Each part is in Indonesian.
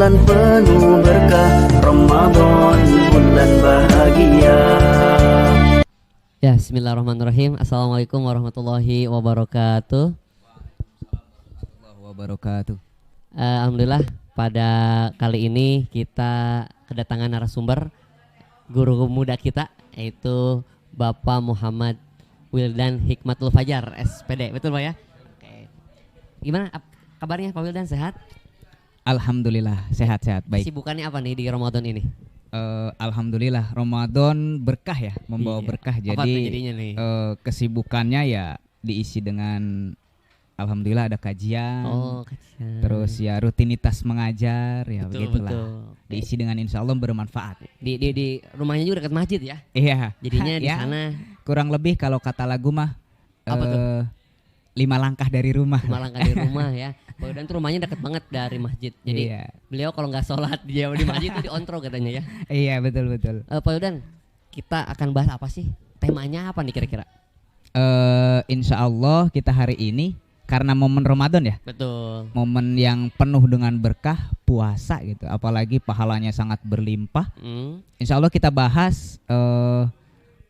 bulan penuh berkah, Ramadan bulan bahagia. Ya, bismillahirrahmanirrahim. Assalamualaikum warahmatullahi wabarakatuh. Alhamdulillah pada kali ini kita kedatangan narasumber guru muda kita, yaitu Bapak Muhammad Wildan Hikmatul Fajar SPD. Betul Pak ya? Oke. Gimana kabarnya Pak Wildan, sehat? Alhamdulillah sehat-sehat baik. Sibukannya apa nih di Ramadan ini? Alhamdulillah Ramadan berkah ya, membawa berkah. Apa tuh Jadi jadinya nih? kesibukannya ya diisi dengan alhamdulillah ada kajian. Kajian. Terus ya rutinitas mengajar ya, Betul, begitulah. betul. Diisi dengan insya Allah bermanfaat. Di rumahnya juga dekat masjid ya? Iya. Jadinya di Ya, sana kurang lebih kalau kata lagu mah apa tuh? 5 langkah dari rumah. Malang di rumah ya. Pak Wildan tuh rumahnya dekat banget dari masjid. Jadi Iya. beliau kalau nggak sholat dia di masjid itu diontro katanya ya. Iya betul. Pak Wildan, kita akan bahas apa sih? Temanya apa nih kira-kira? Insya Allah kita hari ini karena momen Ramadan ya. Betul. Momen yang penuh dengan berkah, puasa gitu, apalagi pahalanya sangat berlimpah. Insya Allah kita bahas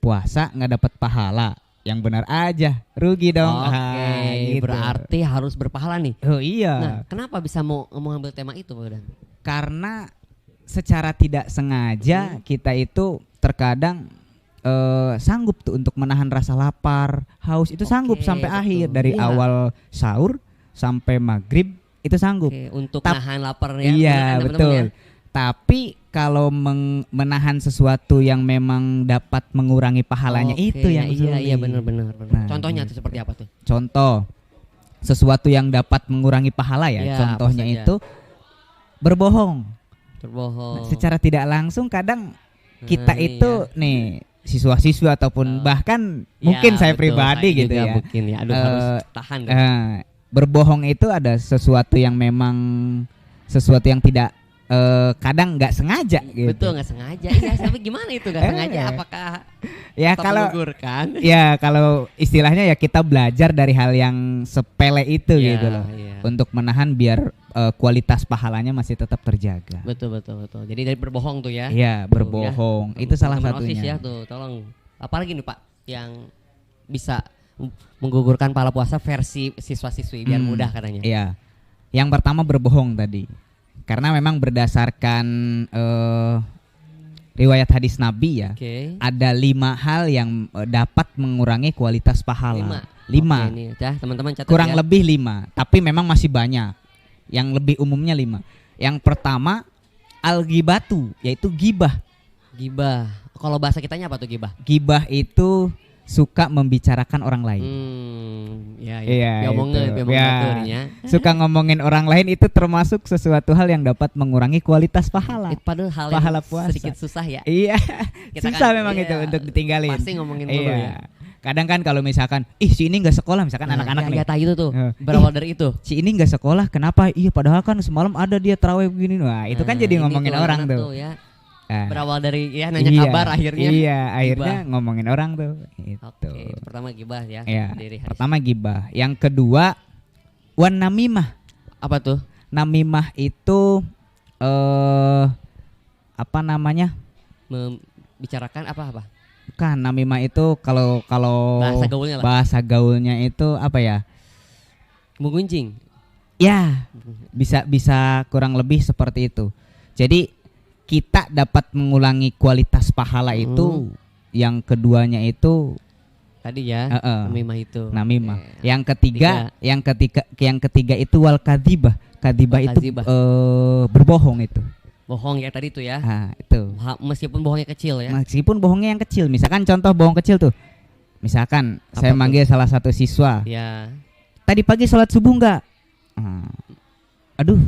puasa nggak dapat pahala, yang benar aja rugi dong. Oke, Gitu. berarti harus berpahala nih. Oh iya. Nah, kenapa bisa mau mengambil tema itu Pak Wildan? Karena secara tidak sengaja kita itu terkadang sanggup tuh untuk menahan rasa lapar, haus itu sanggup sampai betul. akhir, dari Iya. awal sahur sampai maghrib itu sanggup. Oke, untuk Tap- nahan lapar ya. Iya benar kan, teman-teman betul. ya? Tapi kalau menahan sesuatu yang memang dapat mengurangi pahalanya, Oke, itu yang iya sulit. benar. Nah, Contohnya tuh gitu. seperti apa tuh? Contoh sesuatu yang dapat mengurangi pahala ya. Iya, Contohnya apa saja? itu berbohong. Berbohong. Secara tidak langsung kadang kita Nah, itu nih siswa-siswa ataupun bahkan mungkin saya betul, pribadi saya gitu juga ya. Mungkin ya. Aduh, harus tahan kan? Berbohong itu ada sesuatu yang memang sesuatu yang tidak kadang nggak sengaja gitu. Betul, nggak sengaja. Iya, tapi gimana itu nggak sengaja? Apakah Ya tetap kalau menggugurkan? ya kalau istilahnya ya kita belajar dari hal yang sepele itu Iya, gitu loh. iya. Untuk menahan biar kualitas pahalanya masih tetap terjaga. Betul. Jadi dari berbohong tuh ya. Iya, berbohong. Itu salah Teman-teman OSIS satunya. ya tuh, tolong. Apalagi nih Pak yang bisa menggugurkan pahala puasa versi siswa-siswi biar mudah katanya. Iya. Yang pertama berbohong tadi. Karena memang berdasarkan riwayat hadis Nabi ya. Oke. Ada 5 hal yang dapat mengurangi kualitas pahala. 5. Oke, ini ya, teman-teman catat Kurang ya. lebih 5, tapi memang masih banyak. Yang lebih umumnya 5. Yang pertama al-ghibatu, yaitu gibah. Gibah. Kalau bahasa kitanya apa tuh gibah? Gibah itu suka membicarakan orang lain. Iya. Itu. Biomongin Ya. baturnya. Suka ngomongin orang lain itu termasuk sesuatu hal yang dapat mengurangi kualitas pahala. Padahal hal Pahala yang puasa. sedikit susah ya. Iya. Kita Susah kan, memang iya, itu untuk ditinggalin. pasti ngomongin dulu Iya. ya. Kadang kan kalau misalkan si ini nggak sekolah, misalkan anak-anak nih. Ya itu tuh. Eh, Berawal dari itu. Si ini nggak sekolah, kenapa? Iya, padahal kan semalam ada dia tarawih begini. Wah, itu kan Nah, jadi ini ngomongin tuh orang anak tuh. ya. Ah. Berawal dari ya nanya Iya, kabar akhirnya. Iya, akhirnya gibah. ngomongin orang tuh. Itu. Oke, itu pertama gibah ya. Iya. Dari hadis. Pertama gibah. Yang kedua wan namimah. Apa tuh? Namimah itu apa namanya? Membicarakan apa? Bukan, namimah itu kalau Bahasa gaulnya lah. bahasa gaulnya itu apa ya? Menggunjing. Ya, bisa kurang lebih seperti itu. Jadi kita dapat mengulangi kualitas pahala itu. Yang keduanya itu Tadi ya. Namimah itu. namimah. Oke. Yang ketiga itu wal kadzibah. Kadzibah Wal itu kadzibah. berbohong itu. Bohong ya tadi tuh ya. Nah, itu. Meskipun bohongnya kecil ya. Meskipun bohongnya yang kecil. Misalkan contoh bohong kecil tuh. Misalkan Apa saya tuh? manggil salah satu siswa. Ya. Tadi pagi sholat subuh enggak? Aduh,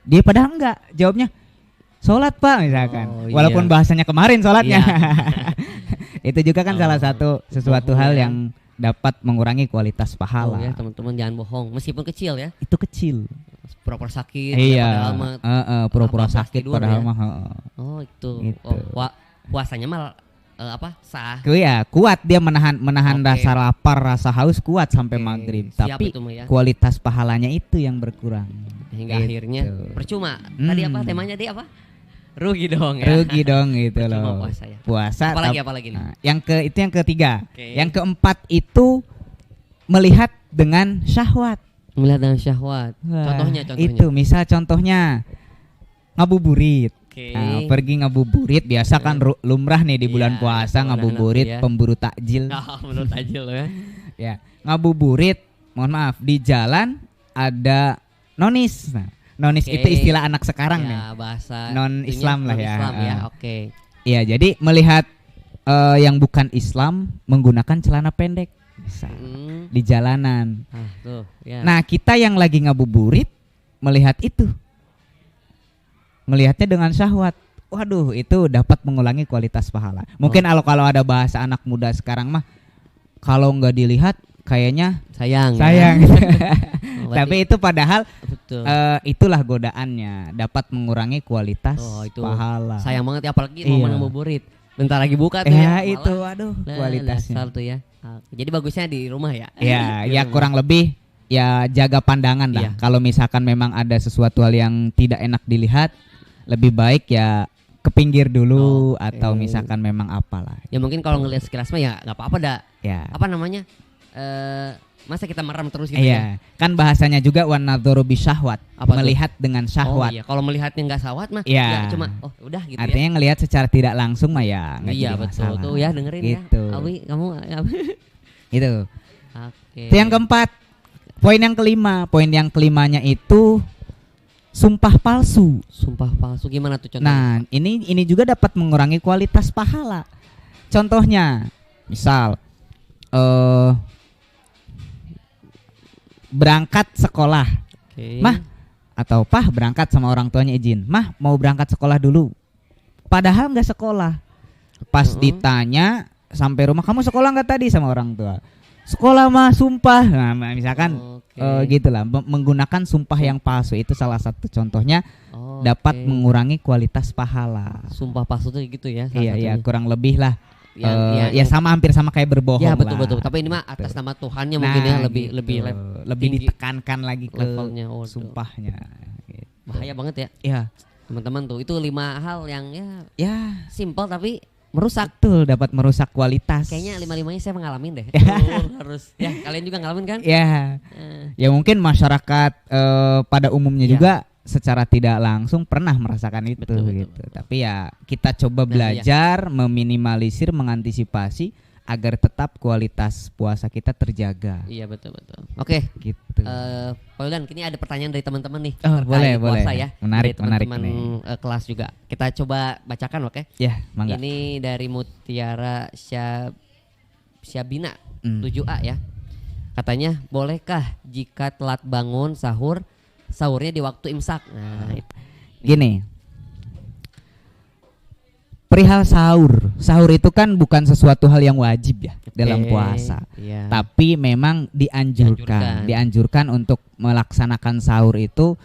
dia padahal enggak. Jawabnya sholat pak misalkan. Oh, iya. Walaupun bahasanya kemarin sholatnya. Iya. Itu juga kan salah satu sesuatu Bohong hal ya. yang dapat mengurangi kualitas pahala. Ya teman-teman jangan bohong. Meskipun kecil ya. Itu kecil. Pura-pura sakit. Iya. Padahal mah Pura-pura apa-apa sakit tidur padahal ya. mah. Oh itu. Gitu. Puasanya mah kuat dia menahan Oke. rasa lapar, rasa haus kuat sampai Oke, maghrib. siap Tapi itu mah ya. kualitas pahalanya itu yang berkurang. Hingga Gitu. akhirnya percuma. Tadi apa temanya dia apa? Rugi dong ya. Rugi dong gitu Percuma loh. puasa ya. Puasa. Apalagi nih? Nah, itu yang ketiga. Oke. Yang keempat itu melihat dengan syahwat. Melihat dengan syahwat. Wah, Contohnya. Itu misal contohnya ngabuburit. Oke. Nah, pergi ngabuburit biasa kan lumrah nih di bulan Iya, puasa kalau ngabuburit anak-anak ya. pemburu takjil. Nah, menurut aja lo ya. Ya, ngabuburit, mohon maaf, di jalan ada nonis. Nah, nonis Oke. itu istilah anak sekarang nih. Ya, bahasa Non-Islam lah ya. non-Islam ya. Oke. Iya, jadi melihat yang bukan Islam menggunakan celana pendek misal di jalanan. Tuh, ya. Nah, kita yang lagi ngabuburit melihat itu. Melihatnya dengan syahwat. Waduh, itu dapat mengulangi kualitas pahala. Mungkin kalau ada bahasa anak muda sekarang mah kalau nggak dilihat kayaknya sayang. sayang. Oh, berarti- Tapi itu padahal betul. itulah godaannya, dapat mengurangi kualitas Itu pahala. sayang banget ya, apalagi Iya. momen ngabuburit. Bentar lagi buka tuh Ya, ya. itu Malah. waduh Nah, kualitasnya. dasar tuh ya. Jadi bagusnya di rumah ya. Ya, Di ya rumah. kurang lebih ya jaga pandangan lah. Iya. Kalau misalkan memang ada sesuatu hal yang tidak enak dilihat, lebih baik ya ke pinggir dulu Oke. atau misalkan memang apalah. Ya mungkin kalau ngelihat sekilas mah ya nggak apa-apa dah. Ya. Apa namanya? Masa kita merem terus gitu ya? Iya, kan bahasanya juga wan nadzaru bisyahwat, Apa tuh? melihat dengan Oh syahwat. iya, kalau melihatnya nggak syahwat mah Iya. ya cuma udah gitu Artinya ngelihat secara tidak langsung mah ya ya. nggak Iya jadi betul masalah. tuh ya, dengerin Gitu. ya. Awi kamu Itu. Oke. Itu yang keempat. Poin yang kelimanya itu sumpah palsu. Sumpah palsu gimana tuh contohnya? Nah, ini juga dapat mengurangi kualitas pahala. Contohnya, misal berangkat sekolah, Oke. Mah, atau Pah berangkat sama orang tuanya izin, Mah mau berangkat sekolah dulu. Padahal nggak sekolah. Pas ditanya sampai rumah, kamu sekolah nggak tadi sama orang tua? Sekolah mah, sumpah. Nah, misalkan Oke. gitulah, menggunakan sumpah yang palsu itu salah satu contohnya dapat Oke. mengurangi kualitas pahala. Sumpah palsu tuh gitu ya. salah Iya, satunya. kurang lebih lah. Yang- Ya sama, hampir sama kayak berbohong Ya betul lah. betul. Tapi ini mah atas nama Tuhannya Nah, mungkin ya gitu. lebih tinggi ditekankan lagi ke levelnya. Waduh. sumpahnya. Gitu. Bahaya banget ya Ya, teman-teman tuh. Itu 5 hal yang ya simple tapi merusak. betul, dapat merusak kualitas. Kayaknya 5-5-nya saya ngalamin deh. Harus. Ya kalian juga ngalamin kan? Ya, Eh, ya mungkin masyarakat pada umumnya Ya. juga secara tidak langsung pernah merasakan itu Betul, betul, gitu. Tapi ya kita coba Nah, belajar meminimalisir, mengantisipasi agar tetap kualitas puasa kita terjaga. Iya betul betul. Oke. Gitu. Pak Wildan, kini ada pertanyaan dari teman-teman nih Oh, terkait boleh. puasa ya. Menarik, dari teman-teman menarik kelas juga. Kita coba bacakan, oke? Ya, mangga. Ini dari Mutiara Syabina 7A ya. Katanya, bolehkah jika telat bangun sahurnya di waktu imsak? Nah, Gini. Perihal sahur itu kan bukan sesuatu hal yang wajib ya dalam puasa. Iya. Tapi memang dianjurkan untuk melaksanakan sahur itu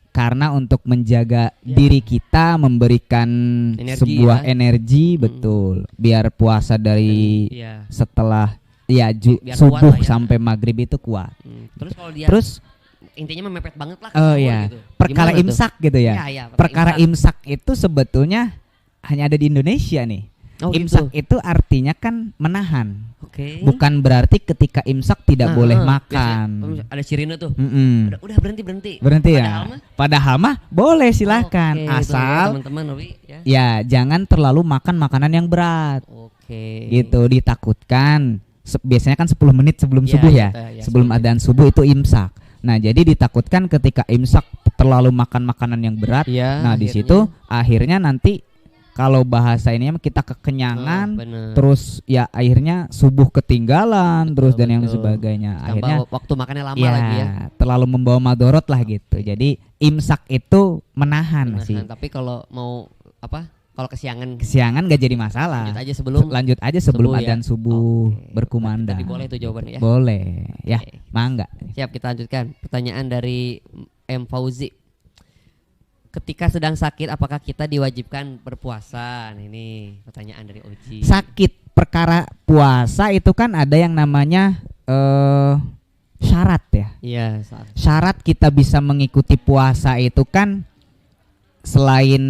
karena untuk menjaga diri kita, memberikan Energi sebuah ya. energi, betul. Biar puasa dari Iya. setelah Biar kuat subuh lah ya. sampai maghrib itu kuat. Terus kalau dia Terus intinya mah mepet banget lah. oh sahur ya, gitu. perkara Gimana tuh? imsak gitu ya. Iya, Perkara imsak itu sebetulnya hanya ada di Indonesia nih. Oh, Imsak gitu. itu artinya kan menahan. Oke. Bukan berarti ketika imsak tidak boleh makan. biasanya ada sirine tuh. Udah berhenti. Berhenti Padahal ya. mah- Padahal mah boleh silahkan Oke, itu ya, asal teman-teman Wi, ya. ya jangan terlalu makan makanan yang berat. Oke. Gitu ditakutkan. Biasanya kan 10 menit sebelum Ya, subuh ya. ya, Sebelum 10 menit. adzan subuh itu imsak. Nah, jadi ditakutkan ketika imsak terlalu makan makanan yang berat. Ya, Nah, di akhirnya- situ akhirnya nanti kalau bahasa ini kita kekenyangan, bener. terus ya akhirnya subuh ketinggalan, terus dan yang betul. sebagainya. Tambah Akhirnya waktu makannya lama ya, lagi ya. terlalu membawa madorot lah gitu. Jadi imsak itu menahan Menahan. sih. Tapi kalau mau kalau kesiangan Kesiangan gak jadi masalah. lanjut aja sebelum Lanjut aja sebelum subuh ya. adzan subuh Oke. berkumandang. Tadi boleh itu jawabannya ya. Boleh. Ya, Oke. mangga. Siap, kita lanjutkan. Pertanyaan dari M Fauzi. ketika sedang sakit apakah kita diwajibkan berpuasa? Nah, ini pertanyaan dari Oji. Sakit perkara puasa itu kan ada yang namanya syarat ya. Iya, Syarat kita bisa mengikuti puasa itu kan selain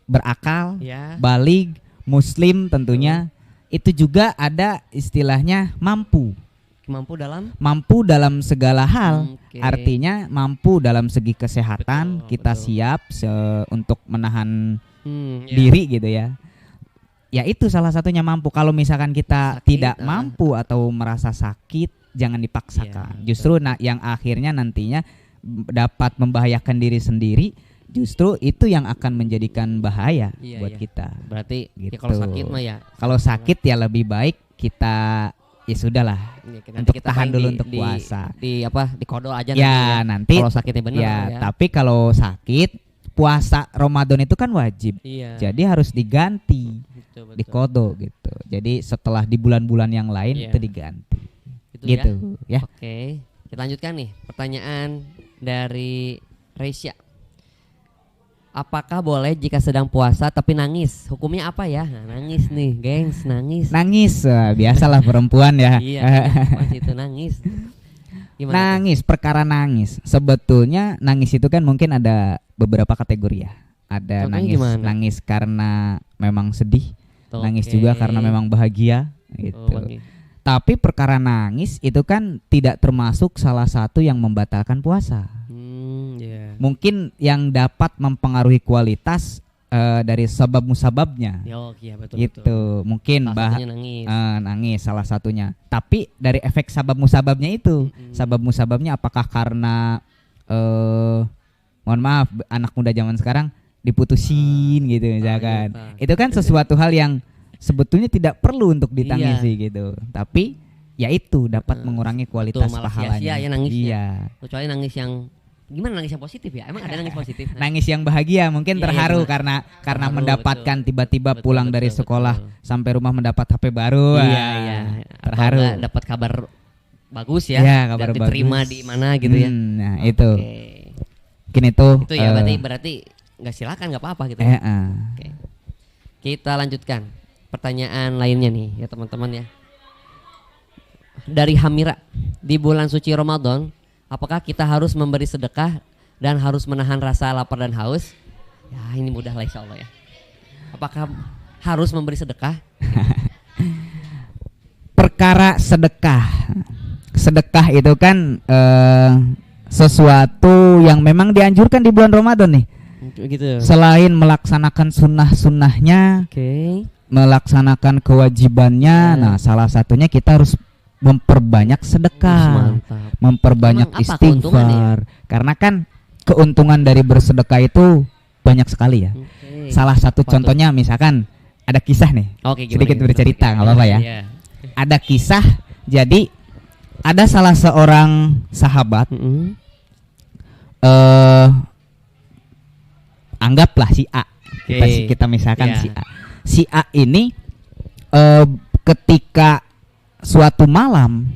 berakal, ya. balig, muslim tentunya, itu juga ada istilahnya mampu Mampu dalam segala hal. Oke. Artinya mampu dalam segi kesehatan, Betul, kita betul. siap untuk menahan ya. diri gitu ya. Ya itu salah satunya mampu. Kalau misalkan kita Sakit, tidak mampu atau merasa sakit, jangan dipaksakan. Iya, Justru yang akhirnya nantinya dapat membahayakan diri sendiri, justru itu yang akan menjadikan bahaya Iya, buat iya. kita. Berarti ya Gitu. kalau sakit mah ya. Kalau sakit ya lebih baik kita ya sudahlah Ya, untuk kita tahan paling dulu untuk puasa. Di kodol aja Ya nanti Kalau sakitnya benar ya, tapi kalau sakit puasa Ramadan itu kan wajib. Iya. Jadi harus diganti, Betul. dikodo gitu. Jadi setelah di bulan-bulan yang lain Iya. itu diganti. Itu Gitu ya. Oke. Kita lanjutkan nih pertanyaan dari Reisya. Apakah boleh jika sedang puasa tapi nangis? Hukumnya apa ya? Nah, nangis nih, gengs, nangis. Nangis, biasalah perempuan ya. Iya, pas itu nangis. Gimana tuh? Nangis, perkara nangis. Sebetulnya nangis itu kan mungkin ada beberapa kategori ya. Ada Contohnya nangis, gimana? nangis karena memang sedih, nangis Oke. juga karena memang bahagia gitu. Oh, oke. Tapi perkara nangis itu kan tidak termasuk salah satu yang membatalkan puasa. Iya. Mungkin yang dapat mempengaruhi kualitas dari sebab musababnya. Ya, oke, ya, betul. Gitu. Mungkin Salah satunya nangis. nangis salah satunya. Tapi dari efek sabab musababnya itu, sabab musababnya apakah karena mohon maaf anak muda zaman sekarang diputusin gitu misalkan. Iya. Itu kan sesuatu hal yang sebetulnya tidak perlu untuk ditangisi gitu. Tapi ya itu dapat mengurangi kualitas Betul, malah pahalanya. sia-sia ya nangisnya. Iya. Kecuali nangis yang gimana, nangis yang positif ya? Emang ada nangis positif? Nangis yang bahagia mungkin Iya, terharu iya, karena Terharu, mendapatkan betul. tiba-tiba Betul, pulang betul, dari betul. sekolah sampai rumah mendapat HP baru. Iya, Wah, iya. terharu. Atau enggak dapat kabar bagus ya? Iya, kabar dan diterima bagus. di mana gitu ya? Nah, itu. Oke. Mungkin itu. Itu ya berarti nggak silakan, nggak apa-apa gitu. Oke. Kita lanjutkan pertanyaan lainnya nih ya teman-teman ya. Dari Hamira, di bulan suci Ramadan, apakah kita harus memberi sedekah dan harus menahan rasa lapar dan haus? Ya ini mudah lah insya Allah ya. Apakah harus memberi sedekah? Perkara sedekah. Sedekah itu kan sesuatu yang memang dianjurkan di bulan Ramadan nih. Gitu. Selain melaksanakan sunnah-sunnahnya, Oke. melaksanakan kewajibannya, nah salah satunya kita harus memperbanyak sedekah, Mantap. memperbanyak Emang apa keuntungannya istighfar. Karena kan keuntungan dari bersedekah itu banyak sekali ya. Oke. Salah satu Apa tuh? contohnya misalkan ada kisah nih. Oke, gimana, Sedikit gimana? bercerita, nggak apa-apa ya. Iya. Ada kisah, jadi ada salah seorang sahabat, Mm-mm. anggaplah si A. Oke. Kita misalkan Iya. si A. Si A ini ketika suatu malam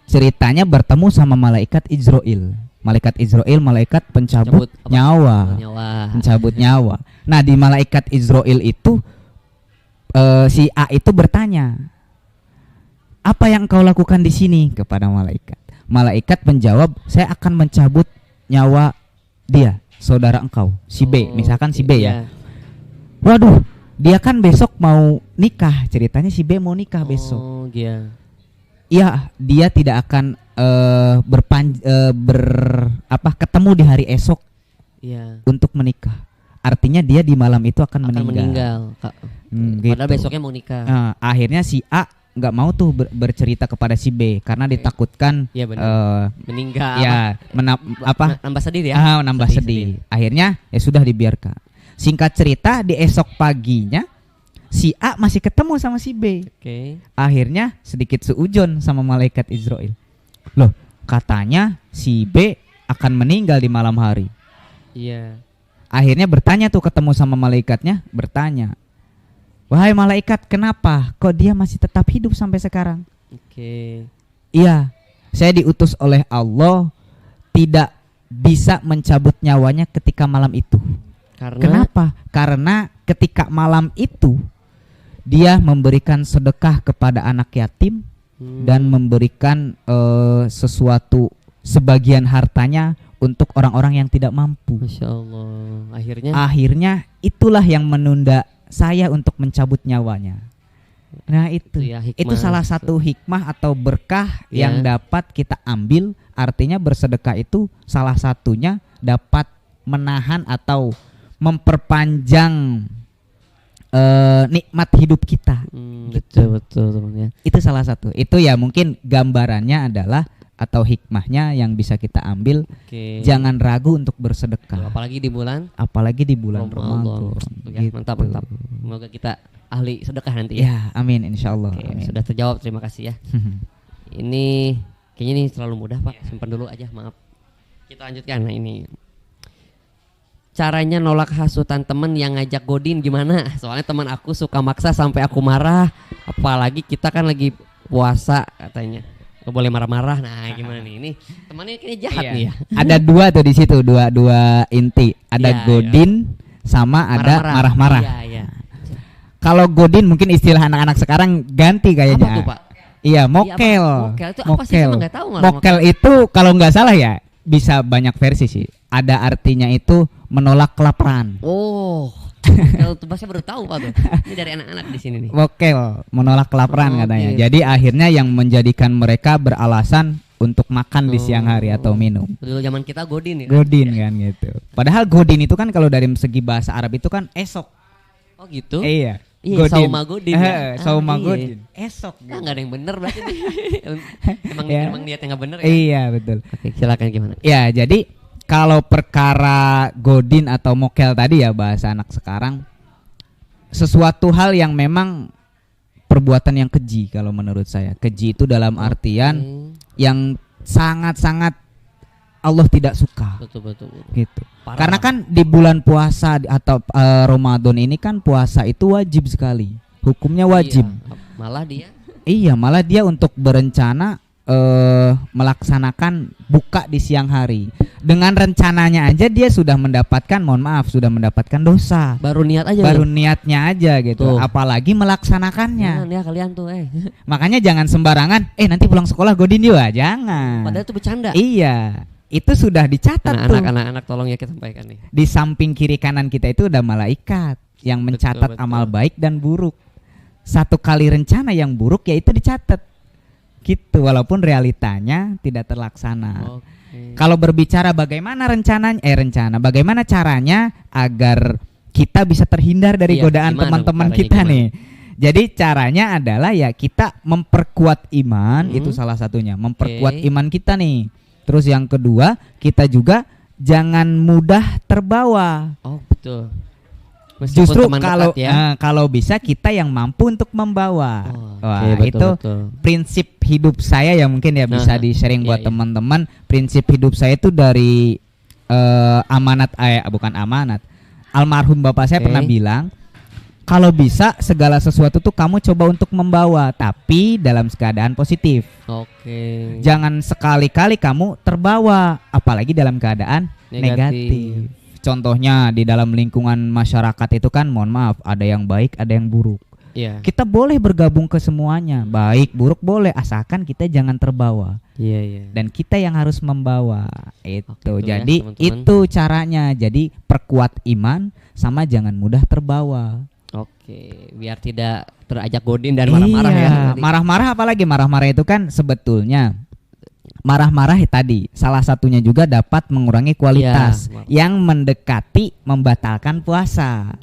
ceritanya bertemu sama malaikat Izrail. Malaikat Izrail, malaikat pencabut Cabut apa? nyawa. Nyawa. Pencabut nyawa. Nah, di malaikat Izrail itu si A itu bertanya, "Apa yang kau lakukan di sini?" kepada malaikat. Malaikat menjawab, "Saya akan mencabut nyawa dia, saudara engkau, si B." Misalkan si B ya. Waduh, dia kan besok mau nikah. Ceritanya si B mau nikah besok. Oh, iya. Iya, dia tidak akan ketemu di hari esok Iya. untuk menikah. Artinya dia di malam itu akan Akan meninggal. meninggal. Padahal Gitu. besoknya mau nikah. Nah, akhirnya si A nggak mau tuh bercerita kepada si B karena ditakutkan Iya benar. Meninggal. ya Nambah sedih ya. nambah sedih. Akhirnya ya sudah dibiarkan. Singkat cerita di esok paginya si A masih ketemu sama si B. Oke. Akhirnya sedikit seujon sama malaikat Izrail. Loh, katanya si B akan meninggal di malam hari. Iya. Akhirnya bertanya tuh ketemu sama malaikatnya, bertanya, "Wahai malaikat, kenapa kok dia masih tetap hidup sampai sekarang?" Oke. "Iya, saya diutus oleh Allah tidak bisa mencabut nyawanya ketika malam itu. Karena Kenapa? Karena ketika malam itu dia memberikan sedekah kepada anak yatim dan memberikan sesuatu sebagian hartanya untuk orang-orang yang tidak mampu. Masya Allah. Akhirnya itulah yang menunda saya untuk mencabut nyawanya. Nah itu ya, hikmah. itu salah satu hikmah atau berkah Ya. yang dapat kita ambil. Artinya bersedekah itu salah satunya dapat menahan atau memperpanjang nikmat hidup kita. Betul teman ya. Itu salah satu. Itu ya mungkin gambarannya adalah atau hikmahnya yang bisa kita ambil. Oke. Jangan ragu untuk bersedekah, Apalagi di bulan apalagi di bulan Ramadan. Ramadan. Ya, Gitu. mantap. Semoga kita ahli sedekah nanti ya. Ya, amin insyaallah. Oke, Amin. sudah terjawab, terima kasih ya. Ini kayaknya ini terlalu mudah Pak, simpan dulu aja, maaf. Kita lanjutkan. Nah ini caranya nolak hasutan temen yang ngajak godin gimana? Soalnya teman aku suka maksa sampai aku marah. Apalagi kita kan lagi puasa katanya. Gak boleh marah-marah. Nah gimana nih? Ini temannya kayaknya jahat Iya. nih ya. Ada dua tuh di situ, dua inti. Ada Iya, godin sama ada marah-marah. Iya, iya. Kalau godin mungkin istilah anak-anak sekarang ganti kayaknya. Apa tuh Pak? Iya, mokel. Mokel itu apa sih? Emang nggak tahu malah. Mokel itu kalau nggak salah ya bisa banyak versi sih. Ada artinya itu menolak kelaparan. Oh, kalau tuh saya baru tahu Pak tuh. Ini dari anak-anak di sini nih. Mokel, menolak kelaparan Oh, katanya. gitu. Jadi akhirnya yang menjadikan mereka beralasan untuk makan di siang hari atau minum. Dulu zaman kita godin ya. Godin kan gitu. Padahal godin itu kan kalau dari segi bahasa Arab itu kan esok. Oh gitu. Iya. Iya, sauma godin ya. Sauma iya. godin. Esok. Nah, nggak ada yang bener berarti nih. emang Ya. emang niatnya nggak bener ya. Iya, betul. Oke, silakan gimana? Ya, jadi kalau perkara godin atau mokel tadi ya bahasa anak sekarang, sesuatu hal yang memang perbuatan yang keji kalau menurut saya. Keji itu dalam artian yang sangat-sangat Allah tidak suka Betul. gitu. Parah. Karena kan di bulan puasa atau Ramadan ini kan puasa itu wajib sekali. Hukumnya wajib. Iya, malah dia Iya, malah dia untuk berencana melaksanakan buka di siang hari. Dengan rencananya aja dia sudah mendapatkan, mohon maaf, sudah mendapatkan dosa. baru niat aja. Baru niatnya aja gitu. Tuh. Apalagi melaksanakannya. Jangan ya kalian tuh Makanya jangan sembarangan, nanti pulang sekolah godin juga, jangan. Padahal itu bercanda. Iya, itu sudah dicatat tuh. Anak-anak tolong ya kita sampaikan nih. Di samping kiri kanan kita itu ada malaikat yang mencatat Betul. amal baik dan buruk. Satu kali rencana yang buruk ya itu dicatat. Gitu, walaupun realitanya tidak terlaksana. Oke. Kalau berbicara bagaimana bagaimana caranya agar kita bisa terhindar dari Iya, godaan gimana, teman-teman caranya kita gimana? nih. Jadi caranya adalah ya kita memperkuat iman, itu Hmm. salah satunya, memperkuat Oke. iman kita nih. Terus yang kedua, kita juga jangan mudah terbawa. Oh, betul. Meskipun Justru teman kalau dekat ya. kalau bisa kita yang mampu untuk membawa. Oh, Wah, oke, itu betul. prinsip hidup saya ya mungkin ya bisa Nah, di-sharing buat iya. teman-teman. Prinsip hidup saya itu dari bukan amanat. Almarhum bapak saya Oke. pernah bilang, kalau bisa segala sesuatu tuh kamu coba untuk membawa, tapi dalam keadaan positif. Oke. Jangan sekali-kali kamu terbawa, apalagi dalam keadaan Negatif. negatif. Contohnya di dalam lingkungan masyarakat itu kan, mohon maaf, ada yang baik, ada yang buruk. Iya. Kita boleh bergabung ke semuanya, baik, buruk boleh, asalkan kita jangan terbawa. Iya. Dan kita yang harus membawa itu. Oke, itu ya, Jadi teman-teman. itu caranya. Jadi perkuat iman sama jangan mudah terbawa. Oke, biar tidak terajak godin dan marah-marah ya. Iya, Tadi. marah-marah apalagi marah-marah itu kan sebetulnya marah-marah tadi salah satunya juga dapat mengurangi kualitas Iya. yang mendekati membatalkan puasa.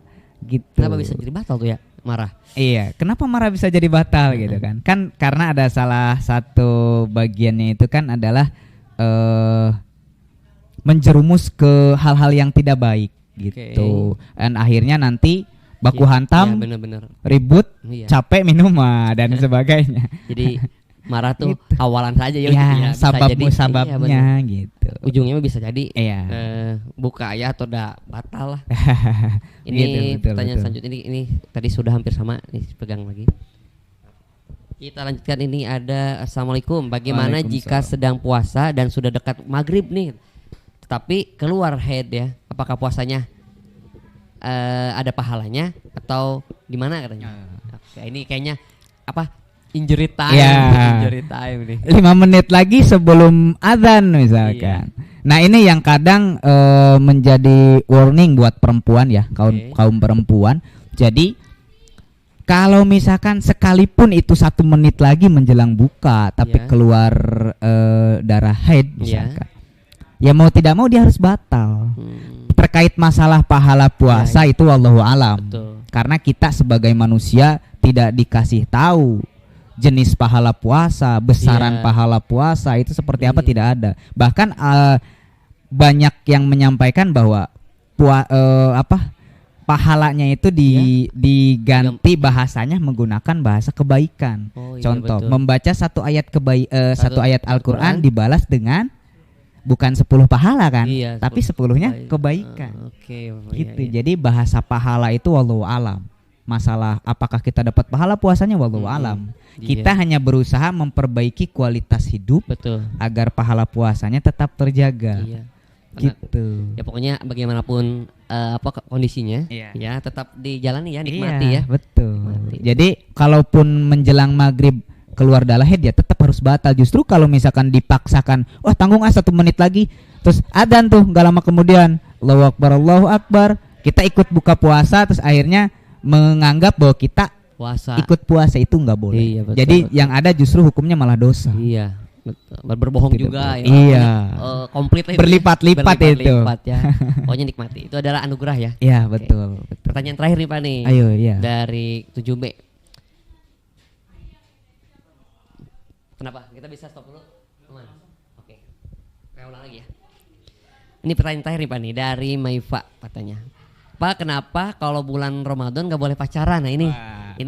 Gitu. Kenapa bisa jadi batal tuh ya? Marah. Iya, kenapa marah bisa jadi batal gitu kan? Kan karena ada salah satu bagiannya itu kan adalah menjerumus ke hal-hal yang tidak baik gitu. Dan akhirnya nanti baku hantam, Iya, bener-bener. ribut, Iya. Iya. capek minum dan sebagainya. Jadi marah tuh Gitu. awalan saja ya. Ya, bisa jadi. Iya, sababnya bener. gitu. Ujungnya mah bisa jadi Iya. buka ya atau udah batal lah. Ini Gitu, betul, pertanyaan betul. selanjutnya ini tadi sudah hampir sama, nih pegang lagi. Kita lanjutkan, ini ada Assalamualaikum. Bagaimana jika Waalaikumsalam. sedang puasa dan sudah dekat maghrib nih? tapi keluar haid ya, apakah puasanya ada pahalanya atau gimana katanya? Oke, ini kayaknya apa? Injury time, injury time nih. 5 menit lagi sebelum azan misalkan. Nah ini yang kadang menjadi warning buat perempuan ya, kaum perempuan. Jadi kalau misalkan sekalipun itu 1 menit lagi menjelang buka, tapi keluar darah haid misalkan, ya mau tidak mau dia harus batal. Terkait masalah pahala puasa itu wallahu alam. Betul. Karena kita sebagai manusia tidak dikasih tahu jenis pahala puasa, besaran pahala puasa itu seperti apa, tidak ada. Bahkan banyak yang menyampaikan bahwa pahalanya itu diganti bahasanya menggunakan bahasa kebaikan. Contoh, betul. membaca satu ayat ayat Al-Qur'an dibalas dengan bukan 10 pahala kan, tapi 10-nya kebaikan. Gitu. Jadi bahasa pahala itu wallahu alam. Masalah apakah kita dapat pahala puasanya wallahu alam. Kita hanya berusaha memperbaiki kualitas hidup, agar pahala puasanya tetap terjaga. Gitu. Ya pokoknya bagaimanapun kondisinya, ya tetap dijalani ya, nikmati ya. Betul. Jadi kalaupun menjelang maghrib keluar darah haid ya tetap harus batal. Justru kalau misalkan dipaksakan, wah tanggung 1 menit lagi, terus adzan tuh nggak lama kemudian, Allahu Akbar, kita ikut buka puasa, terus akhirnya menganggap bahwa kita ikut puasa, itu nggak boleh. Jadi yang ada justru hukumnya malah dosa. Iya. Berbohong tidak juga ya. Iya. Komplit berlipat-lipat itu. Ya. Pokoknya nikmati. Itu adalah anugerah ya. Iya, betul. Pertanyaan terakhir nih Pak nih. Ayo, iya. Dari 7B. Kenapa? Kita bisa stop dulu? Aman. Oke. Saya ulang lagi ya. Ini pertanyaan terakhir nih Pak nih dari Maifa katanya. Pak, kenapa kalau bulan Ramadan nggak boleh pacaran? Nah ini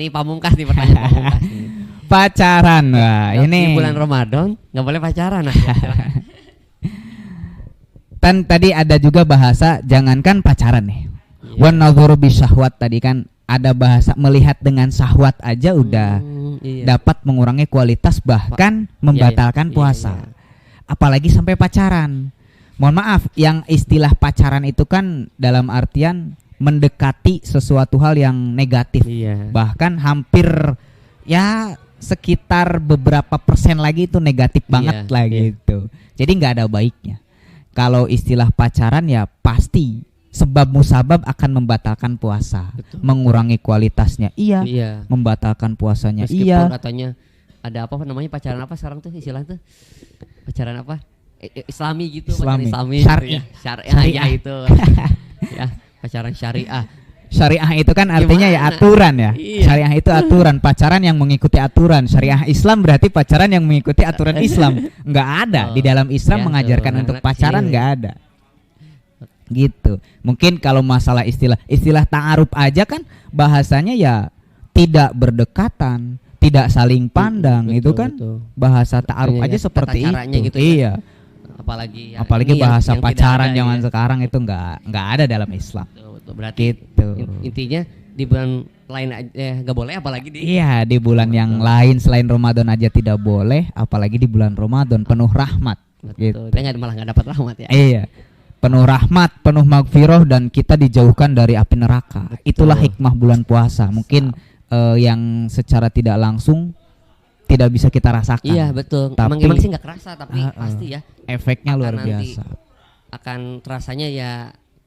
pamungkas nih, pertanyaan pamungkas nih. Pacaran, wah ini di bulan Ramadan nggak boleh pacaran. Nah, kan tadi ada juga bahasa jangankan pacaran nih. Wan nadhuru bisyahwat tadi kan ada bahasa melihat dengan syahwat aja udah dapat mengurangi kualitas bahkan membatalkan puasa. Apalagi sampai pacaran. Mohon maaf, yang istilah pacaran itu kan dalam artian mendekati sesuatu hal yang negatif. Bahkan hampir ya sekitar beberapa persen lagi itu negatif banget lah gitu. Jadi nggak ada baiknya. Kalau istilah pacaran ya pasti sebab musabab akan membatalkan puasa, mengurangi kualitasnya. Membatalkan puasanya. Meskipun katanya ada apa namanya pacaran apa sekarang tuh istilah tuh? Pacaran apa? Islami gitu, Islami. Syariah itu. Ya, pacaran syariah. Syariah itu kan artinya ya aturan ya. Syariah itu aturan, pacaran yang mengikuti aturan. Syariah Islam berarti pacaran yang mengikuti aturan Islam. Enggak ada di dalam Islam mengajarkan untuk pacaran, enggak ada. Gitu. Mungkin kalau masalah istilah ta'aruf aja kan bahasanya ya tidak berdekatan, tidak saling pandang, itu kan bahasa ta'aruf aja seperti itu. Gitu iya. Apalagi bahasa pacaran zaman sekarang itu enggak ada dalam Islam. Berarti gitu. Intinya di bulan lain aja nggak boleh, apalagi di bulan yang lain selain Ramadan aja tidak boleh, apalagi di bulan Ramadan penuh rahmat. Gitu. Kita malah nggak dapat rahmat ya. Iya, penuh rahmat, penuh magfirah, dan kita dijauhkan dari api neraka. Itulah hikmah bulan puasa. Mungkin yang secara tidak langsung tidak bisa kita rasakan. Iya betul. Tapi emang sih nggak kerasa, tapi pasti ya. Efeknya luar biasa. Akan terasanya ya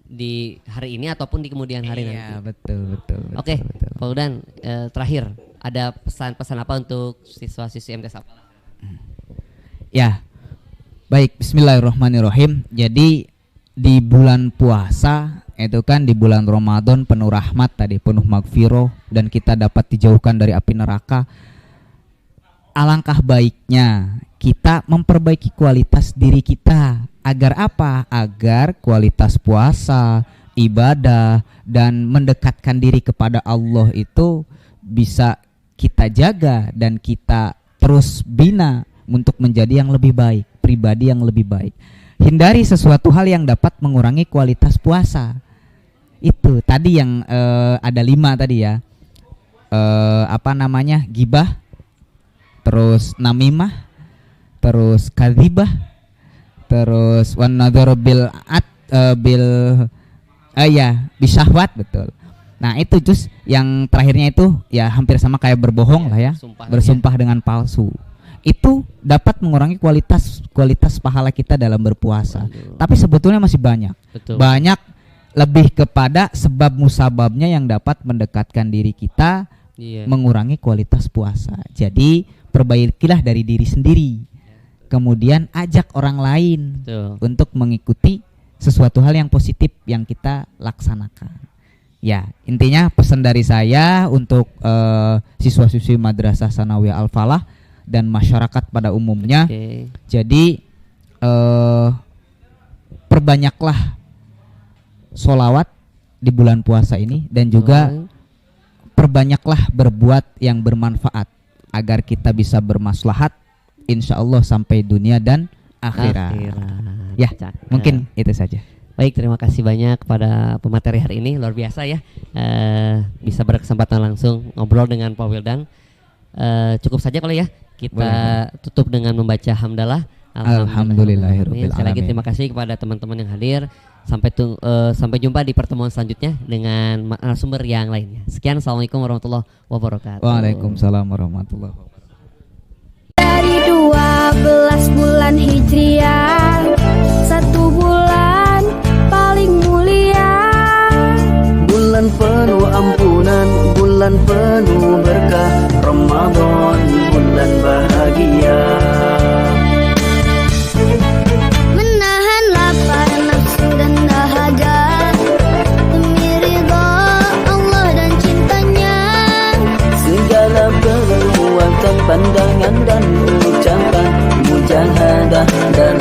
di hari ini ataupun di kemudian hari nanti. Iya betul. Oke, Pak Udan, terakhir ada pesan-pesan apa untuk siswa-siswi MTS apa? Ya, baik. Bismillahirrahmanirrahim. Jadi di bulan puasa itu kan di bulan Ramadan penuh rahmat tadi, penuh magfirah, dan kita dapat dijauhkan dari api neraka. Alangkah baiknya kita memperbaiki kualitas diri kita. Agar apa? Agar kualitas puasa, ibadah, dan mendekatkan diri kepada Allah itu bisa kita jaga dan kita terus bina untuk menjadi yang lebih baik, pribadi yang lebih baik. Hindari sesuatu hal yang dapat mengurangi kualitas puasa. Itu tadi yang ada 5 tadi ya. Ghibah, terus namimah, terus kadzibah, terus wan nadharu bil bisahwat, betul. Nah itu Cus, yang terakhirnya itu ya hampir sama kayak berbohong lah ya, bersumpah dengan palsu. Itu dapat mengurangi kualitas pahala kita dalam berpuasa. Tapi sebetulnya masih banyak. Betul. Banyak lebih kepada sebab musababnya yang dapat mendekatkan diri kita, mengurangi kualitas puasa. Jadi perbaikilah dari diri sendiri. Kemudian ajak orang lain untuk mengikuti sesuatu hal yang positif yang kita laksanakan. Ya, intinya pesan dari saya untuk siswa-siswi Madrasah Sanawiyah Al-Falah dan masyarakat pada umumnya. Jadi perbanyaklah sholawat di bulan puasa ini, dan juga perbanyaklah berbuat yang bermanfaat agar kita bisa bermaslahat insya Allah sampai dunia dan akhirat. Ya, mungkin itu saja. Baik, terima kasih banyak kepada pemateri hari ini, luar biasa ya, bisa berkesempatan langsung ngobrol dengan Pak Wildan. Cukup saja kalau ya kita tutup dengan membaca hamdalah. Alhamdulillahirabbil alamin. Sekali lagi terima kasih kepada teman-teman yang hadir. Sampai jumpa di pertemuan selanjutnya dengan narasumber yang lainnya. Sekian, assalamualaikum warahmatullahi wabarakatuh. Waalaikumsalam warahmatullahi wabarakatuh. Dari 12 bulan Hijriah, 1 bulan paling mulia, bulan penuh ampunan, bulan penuh berkah, Ramadan bulan bahagia. menahan lapar nafsu dan dahaga demi ridha Allah dan cintanya. Segala perbuatan, pandangan dan ucapan, mujahadah dan